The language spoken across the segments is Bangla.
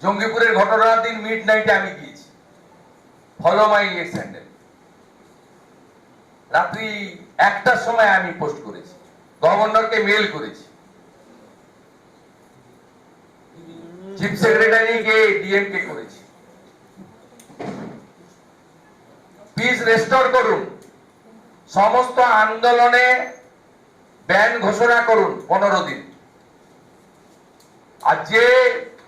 জঙ্গিপুরের ঘটনার দিন মিড নাইটে আমি গিয়েছি, ফলো মাই এক্স হ্যান্ডেল। রাত্রি 1টার সময় আমি পোস্ট করেছি, গভর্নরকে মেল করেছি, চিফ সেক্রেটারিকে ডিএমকে করেছি। পিস রেস্টোর করুন, সমস্ত আন্দোলনে ব্যান ঘোষণা করুন 15 দিন। আর যে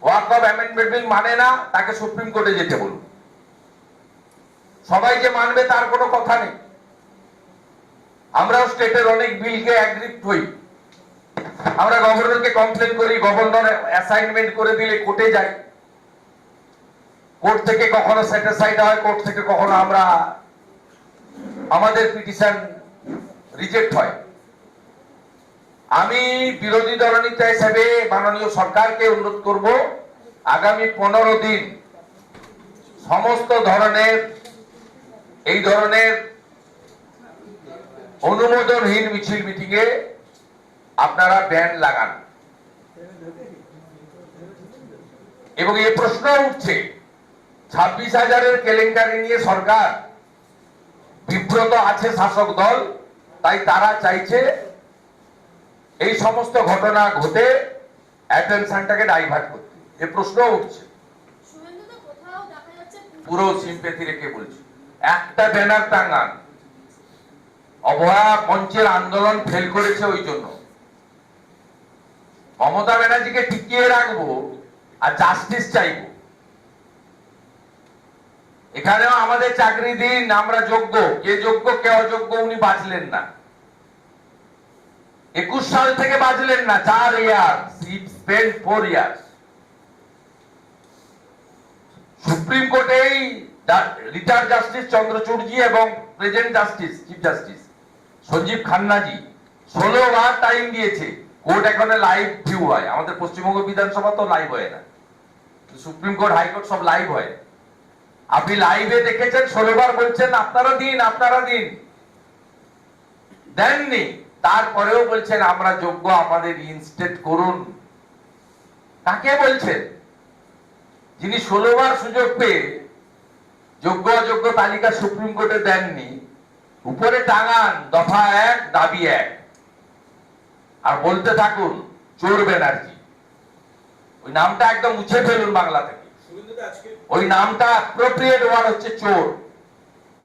ওয়াকফ অ্যামেন্ডমেন্ট বিল মানে না তাকে সুপ্রিম কোর্টে যেতে বলুন। সবাই যে মানবে তার কোনো কথা নেই। আমরাও স্টেটের অনেক বিলকে অ্যাগ্রিপ্ট হই, আমরা গভর্নরকে কমপ্লেন করি, গভর্নর অ্যাসাইনমেন্ট করে দিলে কোর্টে যাই, কোর্ট থেকে কখনো স্যাটিসফাইড হয়, কোর্ট থেকে কখনো আমরা আমাদের পিটিশন রিজেক্ট হয়। আমি বিরোধী দলনেতা হিসেবে মাননীয় সরকারকে অনুরোধ করব, আগামী 15 দিন সমস্ত ধরনের এই ধরনের অনুমোদনহীন মিছিল মিটিং এ আপনারা ব্যান লাগান। এবং এই প্রশ্ন উঠছে 26,000-এর কেলেঙ্কারি নিয়ে সরকার বিব্রত আছে শাসক দল, তাই তারা চাইছে এই সমস্ত ঘটনা ঘটে অ্যাটেনশনটাকে ডাইভার্ট করতে। এই প্রশ্ন উঠছে, পুরো সিম্পেথি রেখে বলছি, একটা ব্যানার টাঙ্গান। অভয়া মঞ্চের আন্দোলন ফেল করেছে ওই জন্য। মমতা ব্যানার্জিকে টিকিয়ে রাখবো আর জাস্টিস চাইবো। এখানেও আমাদের চাকরি দিন, আমরা যোগ্য, কে যোগ্য কে অযোগ্য উনি বাঁচলেন না। 21 সাল থেকে বাঁচলেন না, 4 ইয়ার, স্পেন্ড 4 ইয়ার্স। সুপ্রিম কোর্টেই রিটায়ার্ড জাস্টিস চন্দ্রচূড়জি এবং present justice chief justice Sanjiv খান্নাজি 16 বার টাইম দিয়েছে। কোর্ট এখানে লাইভ ভিউ হয়, আমাদের পশ্চিমবঙ্গ বিধানসভা তো লাইভ হয় না, সুপ্রিম কোর্ট হাইকোর্ট সব লাইভ হয়। আপনি লাইভে দেখেছেন, 16 বার বলছেন আপনারা দিন, আপনারা দিন, দেননি। তারপরেও বলছেন আমরা যোগ্য, আমাদের ইনস্টেট করুন। কাকে বলছেন? যিনি 16 বার সুযোগ পেয়ে যোগ্য অযোগ্য তালিকা সুপ্রিম কোর্টে দেননি। উপরে টাঙান দফা 1 দাবি 1 আর বলতে থাকুন চোর ব্যানার্জি। ওই নামটা একদম মুছে ফেলুন বাংলা থেকে। ওই নামটা অ্যাপ্রোপ্রিয়েট ওয়ার্ড হচ্ছে চোর।